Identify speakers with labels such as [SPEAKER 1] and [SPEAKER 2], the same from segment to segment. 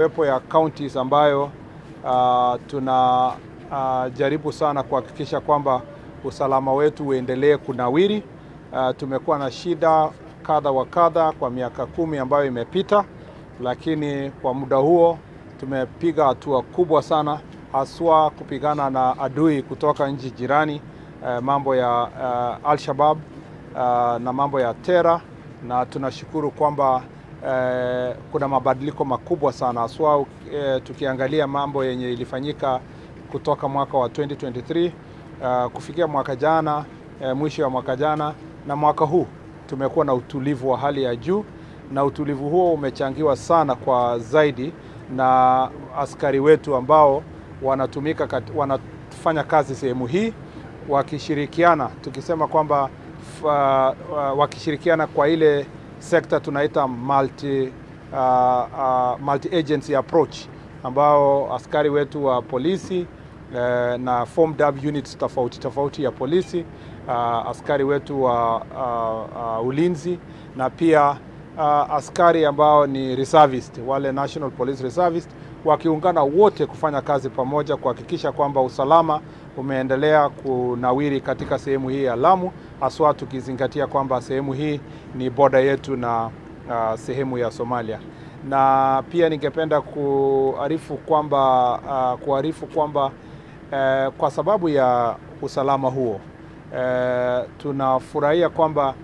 [SPEAKER 1] Wepo ya counties ambayo jaribu sana kuhakikisha kwamba usalama wetu uendelee kunawiri. Tumekuwa na shida kadha wa kadha kwa miaka 10 ambayo imepita, lakini kwa muda huo tumepiga hatua kubwa sana, haswa kupigana na adui kutoka nchi jirani, mambo ya Al-Shabaab na mambo ya Terror, na tunashukuru kwamba kuna mabadiliko makubwa sana, haswa tukiangalia mambo yenye ilifanyika kutoka mwaka wa 2023 kufikia mwaka jana, mwisho wa mwaka jana na mwaka huu tumekuwa na utulivu wa hali ya juu, na utulivu huo umechangiwa sana kwa zaidi na askari wetu ambao wanafanya kazi sehemu hii wakishirikiana, tukisema kwamba wakishirikiana kwa ile sekta tunaita multi agency approach, ambao askari wetu wa polisi na formed up units tofauti ya polisi, askari wetu wa ulinzi, na pia askari ambao ni reservist, wale National Police Reservist, wakiungana wote kufanya kazi pamoja kuhakikisha kwamba usalama umeendelea kunawiri katika sehemu hii ya Lamu, haswa tukizingatia kwamba sehemu hii ni border yetu na sehemu ya Somalia. Na pia ningependa kuarifu kwamba kwa sababu ya usalama huo tunafurahia kwamba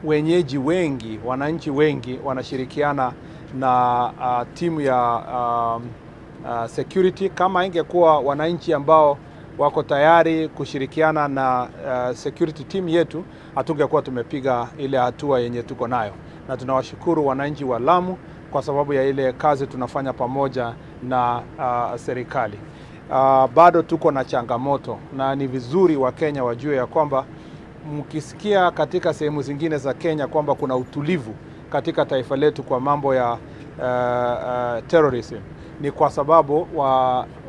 [SPEAKER 1] wenyeji wengi, wananchi wengi wanashirikiana na timu ya security. Kama ingekuwa wananchi ambao wako tayari kushirikiana na security team yetu, hatungekuwa tumepiga ile hatua yenye tuko nayo, na tunawashukuru wananchi wa Lamu kwa sababu ya ile kazi tunafanya pamoja na serikali. Bado tuko na changamoto, na ni vizuri wa Kenya wajue ya kwamba mkisikia katika sehemu zingine za Kenya kwamba kuna utulivu katika taifa letu kwa mambo ya terrorism, ni kwa sababu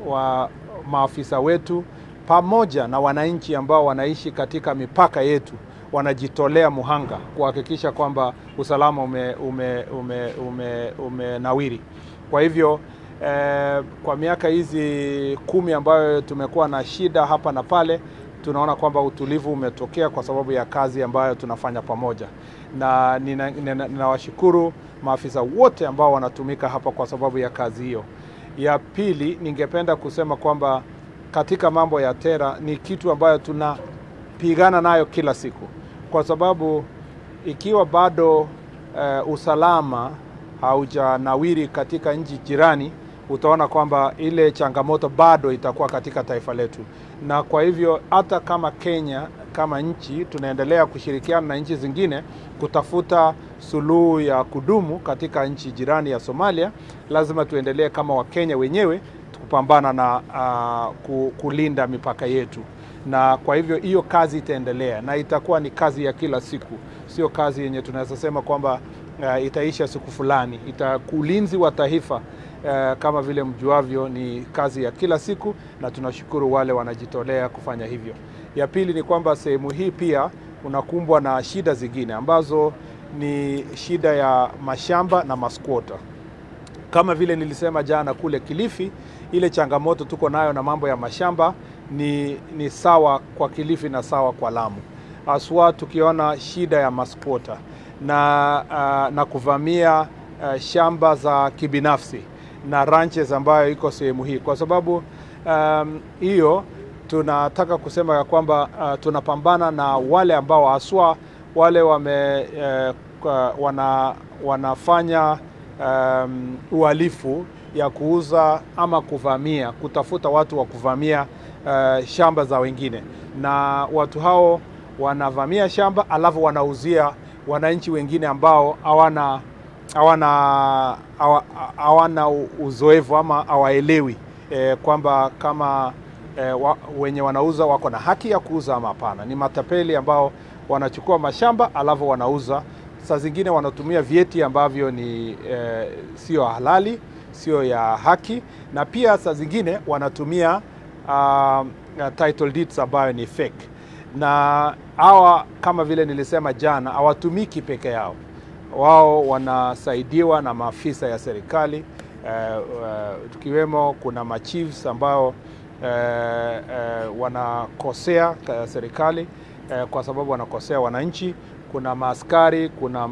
[SPEAKER 1] wa maafisa wetu pamoja na wananchi ambao wanaishi katika mipaka yetu wanajitolea muhanga kuhakikisha kwamba usalama umenawiri. Kwa hivyo kwa miaka hizi 10 ambayo tumekuwa na shida hapa na pale, tunaona kwamba utulivu umetokea kwa sababu ya kazi ambayo tunafanya pamoja, na ninawashukuru maafisa wote ambao wanatumika hapa kwa sababu ya kazi hiyo. Ya pili, ningependa kusema kwamba katika mambo ya Terror ni kitu ambayo tunapigana nayo kila siku, kwa sababu ikiwa bado usalama haujanawiri katika nchi jirani, utaona kwamba ile changamoto bado itakuwa katika taifa letu. Na kwa hivyo hata kama Kenya kama nchi tunaendelea kushirikiana na nchi zingine kutafuta suluhu ya kudumu katika nchi jirani ya Somalia, lazima tuendelee kama Wakenya wenyewe kupambana na kulinda mipaka yetu. Na kwa hivyo hiyo kazi itaendelea na itakuwa ni kazi ya kila siku, sio kazi yenye tunaweza sema kwamba itaisha siku fulani. Ulinzi wa taifa kama vile mjuavyo ni kazi ya kila siku, na tunashukuru wale wanajitolea kufanya hivyo. Ya pili ni kwamba sehemu hii pia unakumbwa na shida zingine ambazo ni shida ya mashamba na maskwota. Kama vile nilisema jana kule Kilifi, ile changamoto tuko nayo na mambo ya mashamba ni sawa kwa Kilifi na sawa kwa Lamu. Haswa tukiona shida ya maskwota na kuvamia shamba za kibinafsi na ranches ambayo iko sehemu hii. Kwa sababu hiyo tunataka kusema ya kwamba tunapambana na wale ambao haswa wale wanafanya uhalifu ya kuuza ama kutafuta watu wa kuvamia shamba za wengine, na watu hao wanavamia shamba alafu wanauzia wananchi wengine ambao hawana uzoefu ama hawaelewi kwamba kama wenye wanauza wako na haki ya kuuza ama hapana. Ni matapeli ambao wanachukua mashamba alafu wanauza. Saa zingine wanatumia vyeti ambavyo ni sio halali, sio ya haki, na pia saa zingine wanatumia title deeds ambayo ni fake. Na hawa kama vile nilisema jana, hawatumiki peke yao.
[SPEAKER 2] wao wanasaidiwa na maafisa ya serikali, tukiwemo kuna machiefs ambao wanakosea serikali kwa sababu wanakosea wananchi. Kuna maaskari, kuna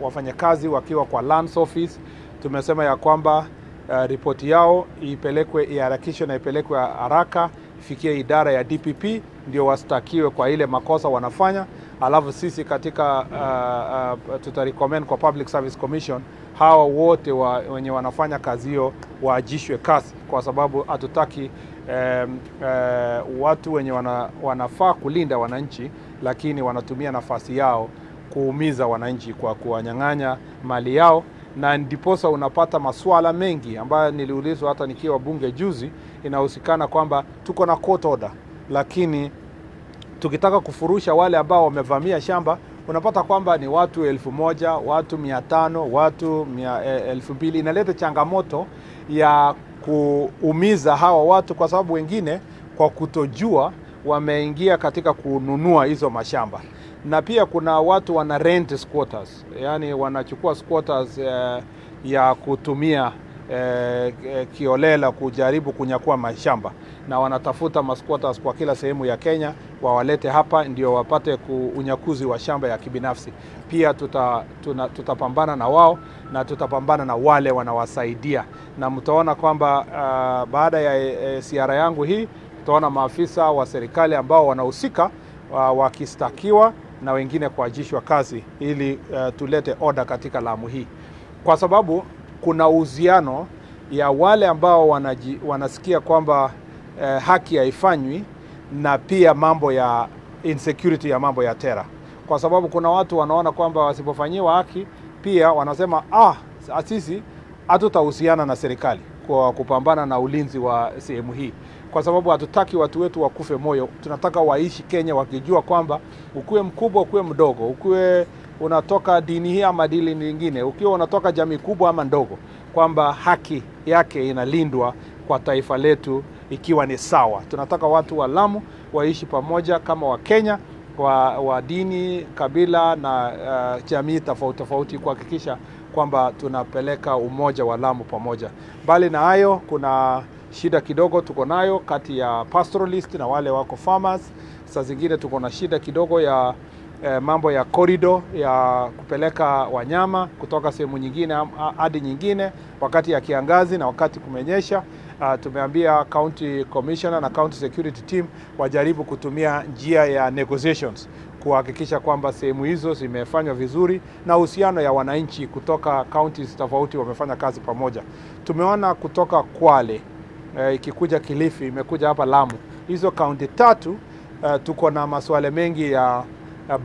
[SPEAKER 2] wafanyakazi wakiwa kwa lands office. Tumesema ya kwamba ripoti yao iharakishwe na ipelekwe haraka ifikie idara ya DPP ndio wastakiwe kwa ile makosa wanafanya. Alafu sisi katika tutarecommend kwa Public Service Commission hawa wote wenye wanafanya kazi hiyo waajishwe kazi, kwa sababu hatutaki watu wenye wanafaa kulinda wananchi lakini wanatumia nafasi yao kuumiza wananchi kwa kuwanyang'anya mali yao. Na ndiposa unapata masuala mengi ambayo niliulizwa hata nikiwa bunge juzi, inahusikana kwamba tuko na court order, lakini tukitaka kufurusha wale ambao wamevamia shamba unapata kwamba ni watu 1,000, watu 500, watu 2,000. Inaleta changamoto ya kuumiza hawa watu, kwa sababu wengine kwa kutojua wameingia katika kununua hizo mashamba. Na pia kuna watu wana rent squatters, yani wanachukua squatters ya kutumia kiolela kujaribu kunyakua mashamba, na wanatafuta masquatters kwa kila sehemu ya Kenya wawalete hapa ndio wapate unyakuzi wa shamba ya kibinafsi. Pia tutapambana na wao na tutapambana na wale wanawasaidia, na mtaona kwamba baada ya ziara yangu hii tutaona maafisa wa serikali ambao wanahusika wakistakiwa na wengine kuajishwa kazi ili tulete order katika Lamu hii, kwa sababu kuna uhusiano ya wale ambao wanasikia kwamba haki haifanywi na pia mambo ya insecurity ya mambo ya terror, kwa sababu kuna watu wanaona kwamba wasipofanyiwa haki pia wanasema sisi hatutahusiana na serikali kwa kupambana na ulinzi wa sehemu hii, kwa sababu hatutaki watu wetu wakufe moyo. Tunataka waishi Kenya wakijua kwamba ukuwe mkubwa ukuwe mdogo, ukuwe unatoka dini hii ama dini nyingine, ukiwa unatoka jamii kubwa ama ndogo, kwamba haki yake inalindwa kwa taifa letu ikiwa ni sawa. Tunataka watu wa Lamu waishi pamoja kama wa Kenya, wa dini, kabila na jamii tofauti kuhakikisha kwamba tunapeleka umoja wa Lamu pamoja. Bali na hayo, kuna shida kidogo tuko nayo kati ya pastoralist na wale wako farmers. Saa zingine tuko na shida kidogo ya mambo ya corridor ya kupeleka wanyama kutoka sehemu nyingine hadi nyingine wakati ya kiangazi na wakati kumenyesha. Tumeambia county commissioner na county security team wajaribu kutumia njia ya negotiations kuhakikisha kwamba sehemu hizo zimefanywa vizuri na uhusiano ya wananchi kutoka counties tofauti wamefanya kazi pamoja. Tumeona kutoka Kwale ikikuja Kilifi, imekuja hapa Lamu. Hizo county tatu tuko na masuala mengi ya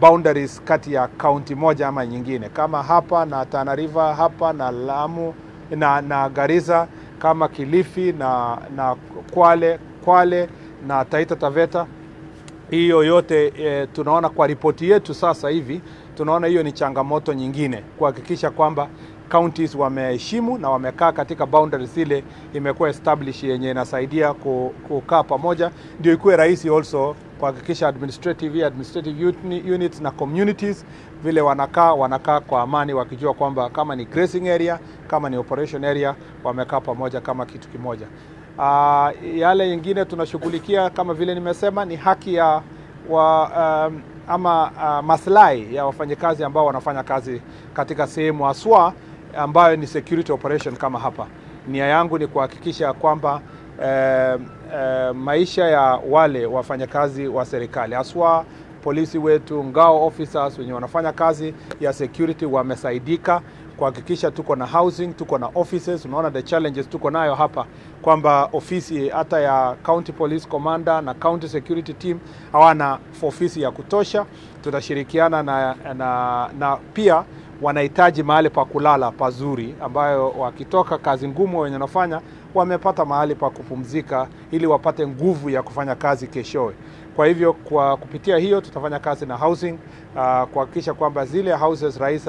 [SPEAKER 2] boundaries kati ya county moja ama nyingine, kama hapa na Tana River, hapa na Lamu na Garissa, kama Kilifi na Kwale na Taita Taveta. Hiyo yote tunaona kwa ripoti yetu sasa hivi, tunaona hiyo ni changamoto nyingine kuhakikisha kwamba counties wameheshimu na wamekaa katika boundaries ile imekuwa established, yenye inasaidia kukaa pamoja, ndio ikuwe rahisi also kuhakikisha administrative units na communities vile wanakaa kwa amani, wakijua kwamba kama ni grazing area, kama ni operation area, wamekaa pamoja kama kitu kimoja. Yale yengine tunashughulikia kama vile nimesema ni haki ya maslahi ya wafanyakazi ambao wanafanya kazi katika sehemu haswa ambayo ni security operation kama hapa. Nia yangu ni kuhakikisha kwamba maisha ya wale wafanyakazi wa serikali haswa polisi wetu, ngao officers wenye wanafanya kazi ya security wamesaidika, kuhakikisha tuko na housing, tuko na offices. Unaona the challenges tuko nayo hapa kwamba ofisi hata ya county police commander na county security team hawana ofisi ya kutosha. Tutashirikiana na pia wanahitaji mahali pa kulala pazuri, ambayo wakitoka kazi ngumu wenye wanafanya wamepata mahali pa kupumzika ili wapate nguvu ya kufanya kazi keshowe. Kwa hivyo kwa kupitia hiyo tutafanya kazi na housing kuhakikisha kwamba zile houses rais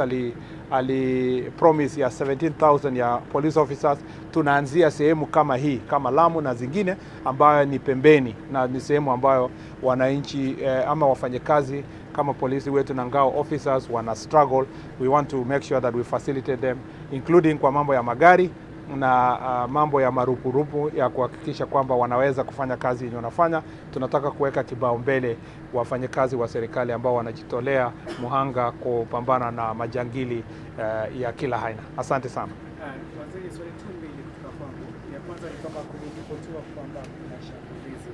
[SPEAKER 2] ali promise ya 17,000 ya police officers, tunaanzia sehemu kama hii kama Lamu na zingine ambayo ni pembeni na ni sehemu ambayo wananchi ama wafanyakazi kama polisi wetu na ngao officers wana struggle, we want to make sure that we facilitate them, including kwa mambo ya magari na mambo ya marupurupu ya kuhakikisha kwamba wanaweza kufanya kazi yenye wanafanya. Tunataka kuweka kibao mbele wafanyakazi wa serikali ambao wanajitolea muhanga kupambana na majangili ya kila aina. Asante sana.
[SPEAKER 3] Waziri, swali tu mbili kutoka kwangu. Ya kwanza ni kwamba kuliripotiwa kwamba kuna shambulizi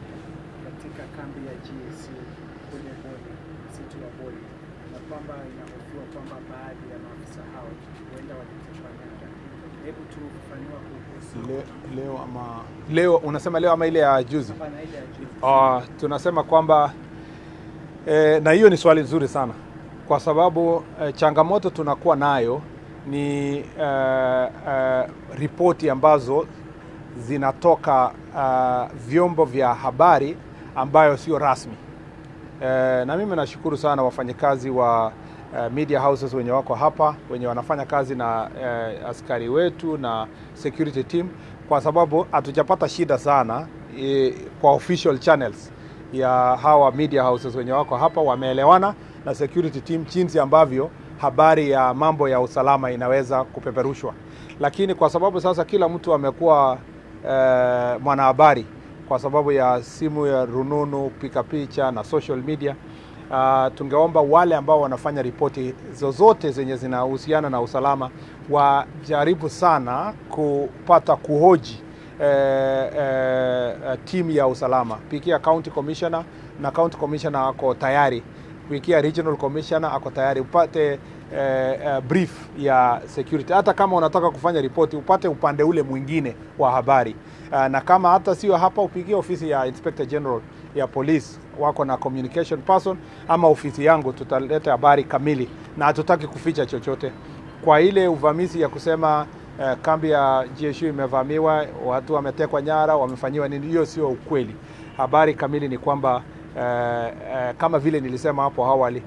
[SPEAKER 3] katika kambi ya GSU kwenye Boni, msitu wa Boni, na kwamba inahofiwa kwamba baadhi ya maafisa hao huenda walitekwa nyara. Hebu tufafanue kuhusu
[SPEAKER 2] leo unasema leo ama ile ya juzi? Tunasema kwamba na hiyo ni swali nzuri sana, kwa sababu changamoto tunakuwa nayo ni ripoti ambazo zinatoka vyombo vya habari ambayo sio rasmi. Na mimi nashukuru sana wafanyakazi wa media houses wenye wako hapa, wenye wanafanya kazi na askari wetu na security team, kwa sababu hatujapata shida sana kwa official channels ya hawa media houses wenye wako hapa. Wameelewana na security team jinsi ambavyo habari ya mambo ya usalama inaweza kupeperushwa. Lakini kwa sababu sasa kila mtu amekuwa mwanahabari kwa sababu ya simu ya rununu, pika picha na social media, tungeomba wale ambao wanafanya ripoti zozote zenye zinahusiana na usalama wajaribu sana kupata kuhoji timu ya usalama. Pikia county commissioner, na county commissioner ako tayari. Pikia regional commissioner ako tayari. Upate brief ya security. Hata kama unataka kufanya ripoti, upate upande ule mwingine wa habari. Na kama hata sio hapa, upigie ofisi ya Inspector General ya police, wako na communication person, ama ofisi yangu, tutaleta habari kamili na hatutaki kuficha chochote. Kwa ile uvamizi ya kusema kambi ya GSU imevamiwa, watu wametekwa nyara, wamefanyiwa nini, hiyo sio ukweli. Habari kamili ni kwamba kama vile nilisema hapo awali,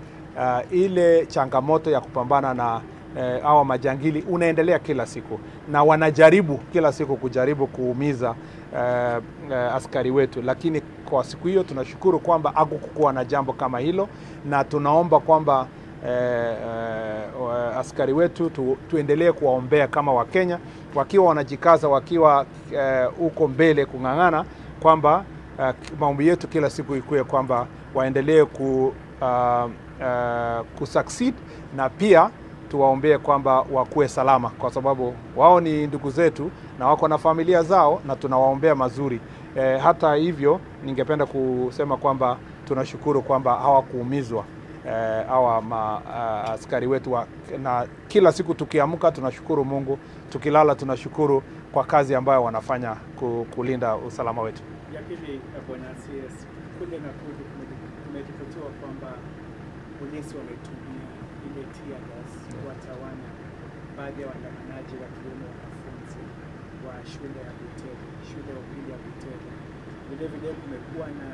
[SPEAKER 2] ile changamoto ya kupambana na hawa majangili unaendelea kila siku, na wanajaribu kila siku kujaribu kuumiza askari wetu. Lakini kwa siku hiyo tunashukuru kwamba hakukuwa na jambo kama hilo, na tunaomba kwamba askari wetu tuendelee kuwaombea kama Wakenya, wakiwa wanajikaza, wakiwa uko mbele kung'ang'ana, kwamba maombi yetu kila siku ikuwe kwamba waendelee kusucceed, na pia tuwaombee kwamba wakuwe salama, kwa sababu wao ni ndugu zetu na wako na familia zao, na tunawaombea mazuri. Hata hivyo ningependa kusema kwamba tunashukuru kwamba hawakuumizwa hawa askari wetu, na kila siku tukiamka tunashukuru Mungu, tukilala tunashukuru kwa kazi ambayo wanafanya kulinda usalama wetu.
[SPEAKER 3] Ya pili, Bwana CS, kule Nakuru kumeripotiwa kwamba polisi wametumia ile tear gas kuwatawanya baadhi ya waandamanaji wakiwemo wanafunzi wa shule ya Butere, shule ya upili ya Butere. Vile vile kumekuwa na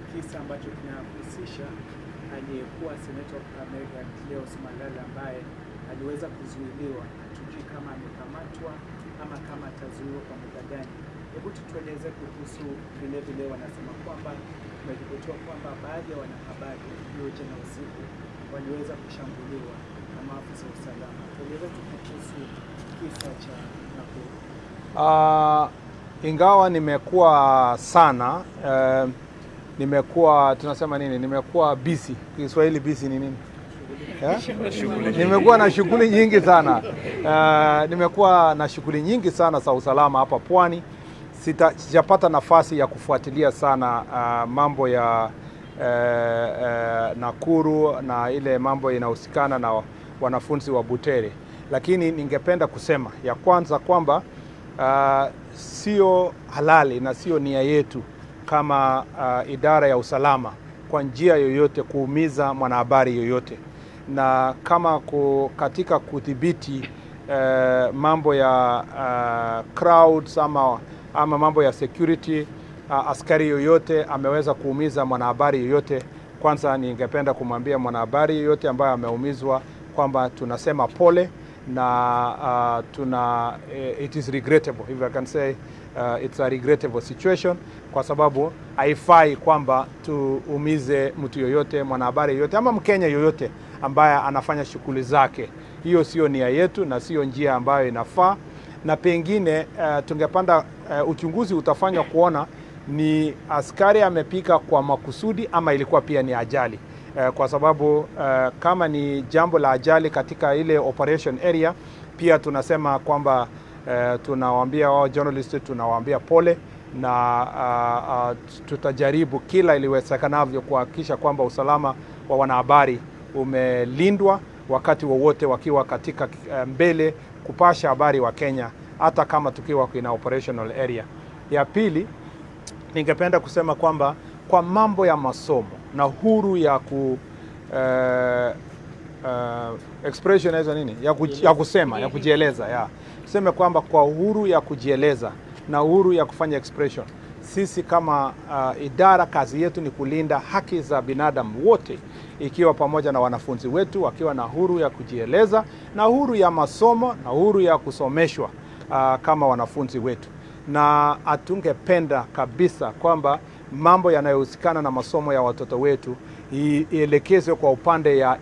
[SPEAKER 3] kisa ambacho kinahusisha aliyekuwa seneta wa Kakamega Cleophas Malala, ambaye aliweza kuzuiliwa. Hatujui kama amekamatwa ama kama atazuiwa kwa muda gani. Hebu tutueleze kuhusu vile vile, wanasema kwamba kumeripotiwa kwamba baadhi ya wanahabari hiyo jana usiku waliweza kushambuliwa na maafisa wa usalama. Tueleze kuhusu kisa cha Nakuru.
[SPEAKER 2] Ingawa nimekuwa sana nimekuwa tunasema nini, nimekuwa busy. Kiswahili busy ni nini? Nimekuwa na shughuli nyingi sana. Nimekuwa na shughuli nyingi sana za usalama hapa Pwani. Sijapata nafasi ya kufuatilia sana mambo ya Nakuru na ile mambo inahusikana na wanafunzi wa Butere. Lakini ningependa kusema ya kwanza kwamba sio halali na sio nia yetu kama idara ya usalama kwa njia yoyote kuumiza mwanahabari yoyote, na kama katika kudhibiti mambo ya crowds ama mambo ya security, askari yoyote ameweza kuumiza mwanahabari yoyote, kwanza ningependa kumwambia mwanahabari yoyote ambaye ameumizwa kwamba tunasema pole, na it is regrettable, if I can say it's a regrettable situation, kwa sababu haifai kwamba tuumize mtu yoyote, mwanahabari yoyote ama Mkenya yoyote ambaye anafanya shughuli zake. Hiyo sio nia yetu na sio njia ambayo inafaa, na pengine tungepanda uchunguzi utafanywa kuona ni askari amepika kwa makusudi ama ilikuwa pia ni ajali. Kwa sababu kama ni jambo la ajali katika ile operation area, pia tunasema kwamba tunawaambia wao journalist, tunawaambia pole, na tutajaribu kila iliwezekanavyo kuhakikisha kwamba usalama wa wanahabari umelindwa wakati wowote wakiwa katika mbele kupasha habari wa Kenya, hata kama tukiwa kwenye operational area. Ya pili, ningependa kusema kwamba kwa mambo ya masomo na huru ya expression hizo nini ya kusema, ya kujieleza, tuseme kwamba kwa uhuru ya kujieleza na uhuru ya kufanya expression, sisi kama idara, kazi yetu ni kulinda haki za binadamu wote, ikiwa pamoja na wanafunzi wetu wakiwa na huru ya kujieleza na huru ya masomo na huru ya kusomeshwa kama wanafunzi wetu. Na atungependa kabisa kwamba mambo yanayohusikana na masomo ya watoto wetu ielekezwe kwa upande ya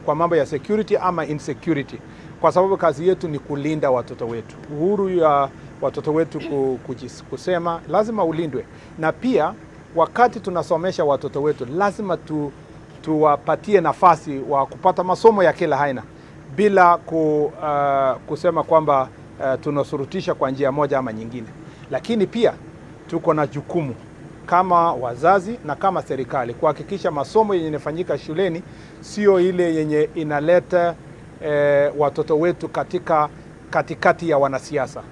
[SPEAKER 2] kwa mambo ya security ama insecurity, kwa sababu kazi yetu ni kulinda watoto wetu. Uhuru ya watoto wetu kusema lazima ulindwe, na pia wakati tunasomesha watoto wetu lazima tuwapatie nafasi wa kupata masomo ya kila aina bila kusema kwamba tunasurutisha kwa njia moja ama nyingine. Lakini pia tuko na jukumu kama wazazi na kama serikali kuhakikisha masomo yenye inafanyika shuleni sio ile yenye inaleta watoto wetu katikati ya wanasiasa.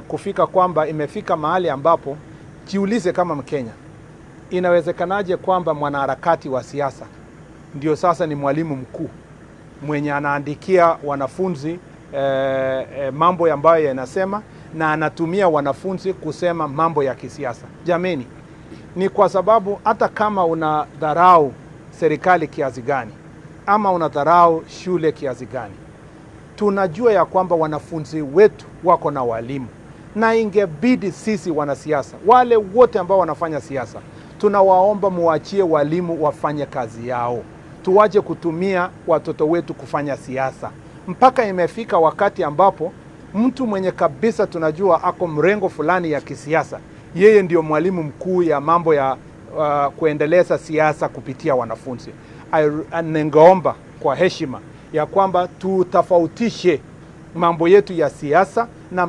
[SPEAKER 2] Kufika kwamba imefika mahali ambapo jiulize kama Mkenya, inawezekanaje kwamba mwanaharakati wa siasa ndio sasa ni mwalimu mkuu mwenye anaandikia wanafunzi mambo ambayo yanasema na anatumia wanafunzi kusema mambo ya kisiasa? Jameni, ni kwa sababu hata kama unadharau serikali kiasi gani ama unadharau shule kiasi gani, tunajua ya kwamba wanafunzi wetu wako na walimu, na ingebidi sisi wanasiasa, wale wote ambao wanafanya siasa, tunawaomba muachie walimu wafanye kazi yao. Tuwache kutumia watoto wetu kufanya siasa. Mpaka imefika wakati ambapo mtu mwenye kabisa tunajua ako mrengo fulani ya kisiasa, yeye ndio mwalimu mkuu ya mambo ya kuendeleza siasa kupitia wanafunzi. Ningeomba kwa heshima ya kwamba tutofautishe mambo yetu ya siasa na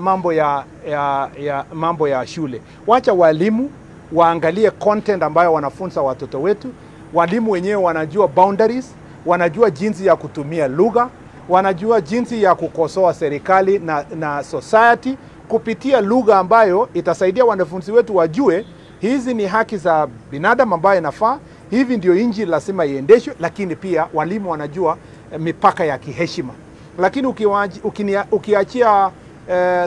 [SPEAKER 2] mambo ya shule. Wacha walimu waangalie content ambayo wanafunza watoto wetu. Walimu wenyewe wanajua boundaries, wanajua jinsi ya kutumia lugha, wanajua jinsi ya kukosoa serikali na society kupitia lugha ambayo itasaidia wanafunzi wetu wajue hizi ni haki za binadamu ambayo inafaa, hivi ndio inji lazima iendeshwe. Lakini pia walimu wanajua mipaka ya kiheshima. Lakini ukiachia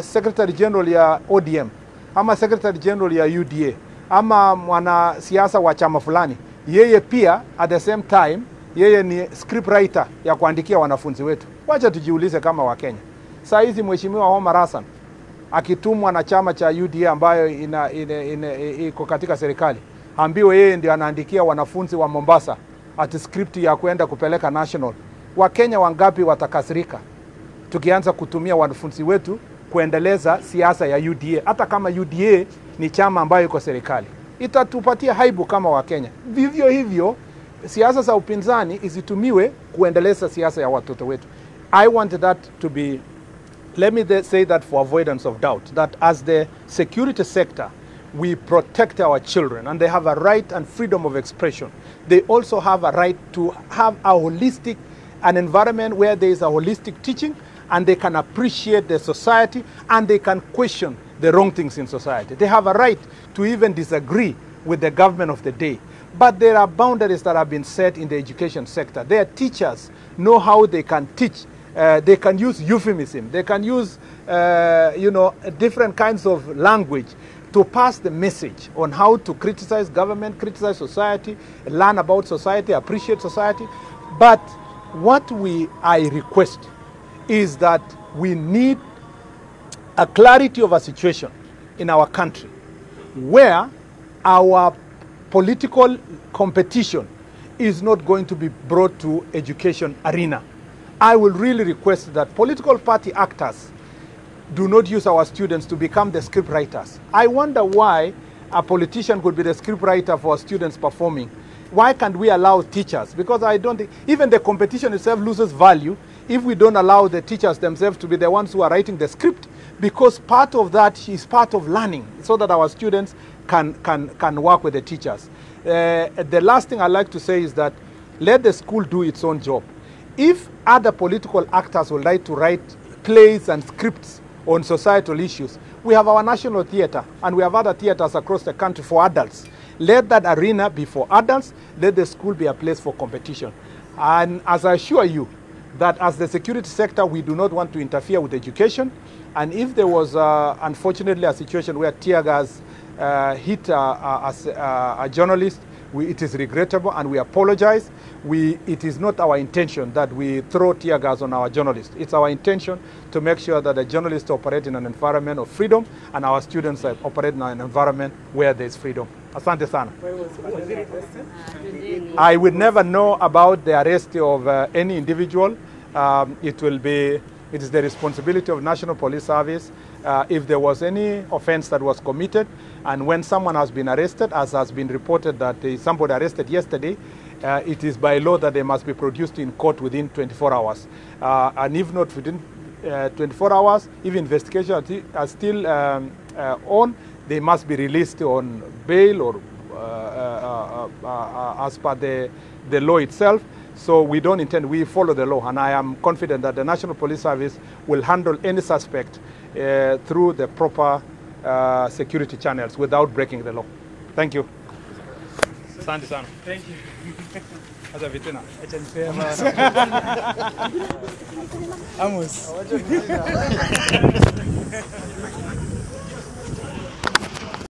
[SPEAKER 2] Secretary General ya ODM ama Secretary General ya UDA ama mwanasiasa wa chama fulani, yeye pia at the same time yeye ni script writer ya kuandikia wanafunzi wetu. Wacha tujiulize kama Wakenya. Saa hizi Mheshimiwa Omar Hassan akitumwa na chama cha UDA ambayo iko katika serikali, ambiwe yeye ndio anaandikia wanafunzi wa Mombasa ati script ya kwenda kupeleka national. Wakenya wangapi watakasirika tukianza kutumia wanafunzi wetu kuendeleza siasa ya UDA, hata kama UDA ni chama ambayo iko serikali? Itatupatia haibu kama Wakenya. Vivyo hivyo siasa za upinzani isitumiwe kuendeleza siasa ya watoto wetu. I want that to be, let me say that for avoidance of doubt, that as the security sector, we protect our children and they have a right and freedom of expression. They also have a right to have an environment where there is a holistic teaching and they can appreciate the society and they can question the wrong things in society. They have a right to even disagree with the government of the day. But there are boundaries that have been set in the education sector. Their teachers know how they can teach. They can use euphemism. They can use, different kinds of language to pass the message on how to criticize government, criticize society, learn about society, appreciate society. But what I request
[SPEAKER 1] is that we need a clarity of a situation in our country where our political competition is not going to be brought to education arena. I will really request that political party actors do not use our students to become the script writers. I wonder why a politician could be the script writer for students performing. Why can't we allow teachers? Because I don't think, even the competition itself loses value if we don't allow the teachers themselves to be the ones who are writing the script, because part of that is part of learning, so that our students can work with the teachers. The last thing I'd like to say is that let the school do its own job. If other political actors would like to write plays and scripts on societal issues, we have our national theatre and we have other theatres across the country for adults. Let that arena be for adults. Let the school be a place for competition. And as I assure you, that as the security sector, we do not want to interfere with education. And if there was, unfortunately, a situation where tear gas hit a journalist, it is regrettable and we apologize. It is not our intention that we throw tear gas on our journalists. It's our intention to make sure that the journalists operate in an environment of freedom and our students operate in an environment where there is freedom. Asante sana. I would never know about the arrest of any individual. It is the responsibility of National Police Service if there was any offense that was committed, and when someone has been arrested, as has been reported that somebody arrested yesterday, it is by law that they must be produced in court within 24 hours. And if not within 24 hours, if investigations are still on, they must be released on bail or as per the law itself. So we don't intend, we follow the law, and I am confident that the National Police Service will handle any suspect through the proper security channels without breaking the law. Thank you. Asante sana.
[SPEAKER 3] Thank you.
[SPEAKER 1] Hata vitina.
[SPEAKER 3] Amos.